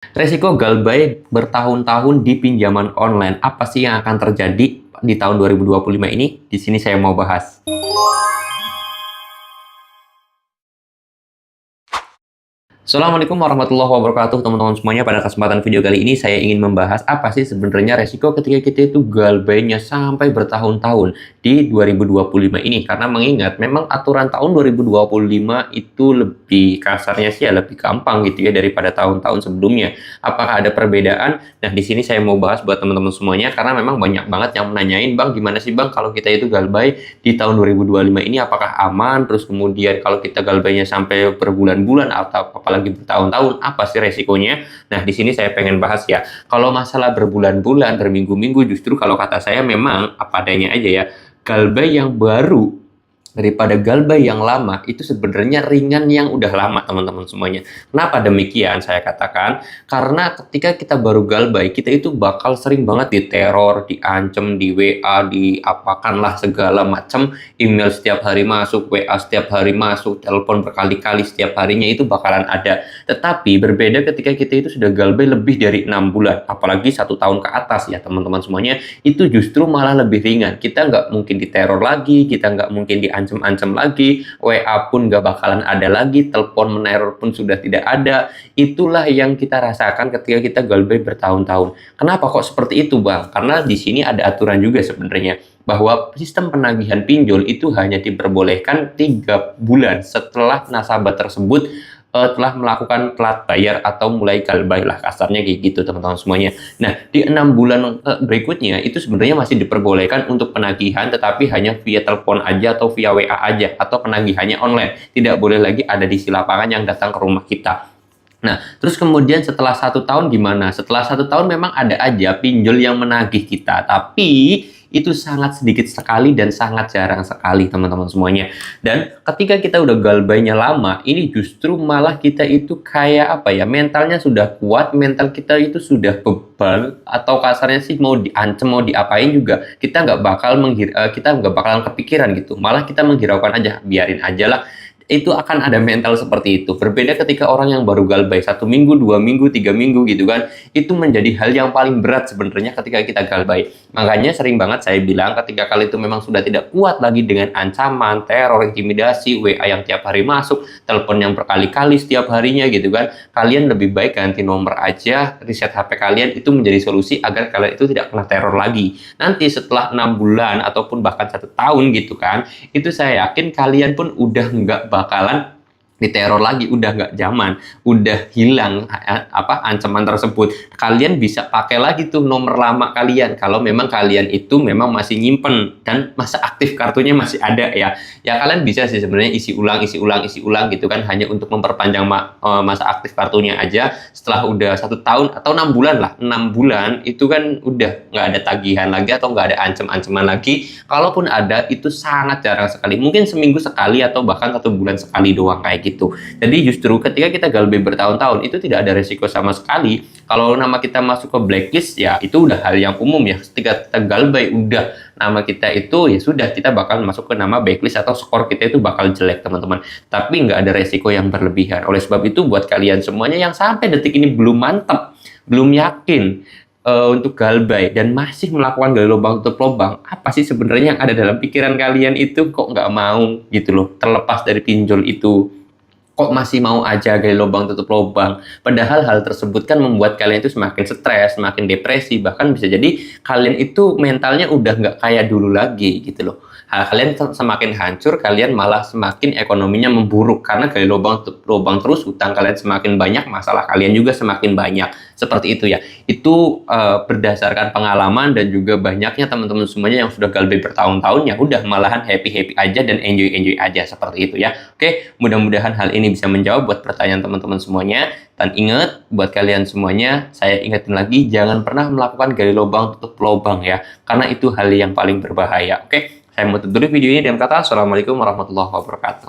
Resiko galbay bertahun-tahun di pinjaman online, apa sih yang akan terjadi di tahun 2025 ini? Di sini saya mau bahas. Assalamualaikum warahmatullahi wabarakatuh teman-teman semuanya. Pada kesempatan video kali ini saya ingin membahas apa sih sebenarnya resiko ketika kita itu galbaynya sampai bertahun-tahun di 2025 ini. Karena mengingat memang aturan tahun 2025 itu lebih kasarnya sih ya lebih gampang gitu ya daripada tahun-tahun sebelumnya. Apakah ada perbedaan? Nah, di sini saya mau bahas buat teman-teman semuanya karena memang banyak banget yang menanyain, "Bang, gimana sih Bang kalau kita itu galbay di tahun 2025 ini apakah aman?" Terus kemudian kalau kita galbaynya sampai berbulan-bulan atau apalagi bertahun-tahun, apa sih resikonya? Nah, di sini saya pengen bahas ya. Kalau masalah berbulan-bulan, berminggu-minggu, justru kalau kata saya memang apa adanya aja ya. Galbay yang baru daripada galbay yang lama itu sebenarnya ringan yang udah lama teman-teman semuanya. Kenapa demikian saya katakan? Karena ketika kita baru galbay, kita itu bakal sering banget diteror, diancam, di WA, diapakanlah segala macam, email setiap hari masuk, WA setiap hari masuk, telepon berkali-kali setiap harinya itu bakalan ada. Tetapi berbeda ketika kita itu sudah galbay lebih dari 6 bulan, apalagi 1 tahun ke atas ya teman-teman semuanya, itu justru malah lebih ringan. Kita nggak mungkin diteror lagi, kita nggak mungkin ancam-ancam lagi, WA pun gak bakalan ada lagi, telepon meneror pun sudah tidak ada. Itulah yang kita rasakan ketika kita galbay bertahun-tahun. Kenapa kok seperti itu, Bang? Karena di sini ada aturan juga sebenarnya bahwa sistem penagihan pinjol itu hanya diperbolehkan 3 bulan setelah nasabah tersebut telah melakukan telat bayar atau mulai galbay lah, kasarnya kayak gitu teman-teman semuanya. Nah, di 6 bulan berikutnya itu sebenarnya masih diperbolehkan untuk penagihan, tetapi hanya via telepon aja atau via WA aja, atau penagihannya online. Tidak boleh lagi ada di si lapangan yang datang ke rumah kita. Nah, terus kemudian setelah 1 tahun gimana? Setelah 1 tahun memang ada aja pinjol yang menagih kita, tapi itu sangat sedikit sekali dan sangat jarang sekali teman-teman semuanya. Dan ketika kita udah galbaynya lama, ini justru malah kita itu kayak apa ya, mentalnya sudah kuat, mental kita itu sudah bebal, atau kasarnya sih mau diancam, mau diapain juga, kita nggak bakalan kepikiran gitu. Malah kita menghiraukan aja, biarin aja lah, itu akan ada mental seperti itu. Berbeda ketika orang yang baru galbay 1 minggu, 2 minggu, 3 minggu gitu kan, itu menjadi hal yang paling berat sebenarnya ketika kita galbay. Makanya sering banget saya bilang ketika kalian itu memang sudah tidak kuat lagi dengan ancaman, teror, intimidasi, WA yang tiap hari masuk, telepon yang berkali-kali setiap harinya gitu kan, kalian lebih baik ganti nomor aja, reset HP kalian, itu menjadi solusi agar kalian itu tidak kena teror lagi. Nanti setelah 6 bulan ataupun bahkan 1 tahun gitu kan, itu saya yakin kalian pun udah nggak bakalan diteror lagi, udah nggak zaman, udah hilang ancaman tersebut. Kalian bisa pakai lagi tuh nomor lama kalian kalau memang kalian itu memang masih nyimpen dan masa aktif kartunya masih ada ya. Ya kalian bisa sih sebenarnya isi ulang gitu kan, hanya untuk memperpanjang masa aktif kartunya aja. Setelah udah 1 tahun atau 6 bulan lah, 6 bulan itu kan udah nggak ada tagihan lagi atau nggak ada ancam-ancaman lagi. Kalaupun ada itu sangat jarang sekali, mungkin seminggu sekali atau bahkan 1 bulan sekali doang kayak gitu. Jadi justru ketika kita galbay bertahun-tahun itu tidak ada resiko sama sekali. Kalau nama kita masuk ke blacklist ya itu udah hal yang umum ya. Ketika kita galbay udah nama kita itu ya sudah, kita bakal masuk ke nama blacklist atau skor kita itu bakal jelek teman-teman. Tapi nggak ada resiko yang berlebihan. Oleh sebab itu buat kalian semuanya yang sampai detik ini belum mantap, belum yakin untuk galbay dan masih melakukan gali lubang tutup lubang, apa sih sebenarnya yang ada dalam pikiran kalian itu, kok nggak mau gitu loh terlepas dari pinjol itu, kok masih mau aja gali lubang tutup lubang? Padahal hal tersebut kan membuat kalian itu semakin stres, semakin depresi, bahkan bisa jadi kalian itu mentalnya udah nggak kayak dulu lagi gitu loh. Kalian semakin hancur, kalian malah semakin ekonominya memburuk karena gali lubang tutup lubang terus, utang kalian semakin banyak, masalah kalian juga semakin banyak. Seperti itu ya. Itu berdasarkan pengalaman dan juga banyaknya teman-teman semuanya yang sudah galbay bertahun-tahun, ya udah malahan happy-happy aja dan enjoy-enjoy aja seperti itu ya. Oke, mudah-mudahan hal ini bisa menjawab buat pertanyaan teman-teman semuanya. Dan ingat, buat kalian semuanya, saya ingetin lagi, jangan pernah melakukan gali lubang tutup lubang ya, karena itu hal yang paling berbahaya. Oke, saya mau tutup dulu video ini dengan kata Assalamualaikum warahmatullahi wabarakatuh.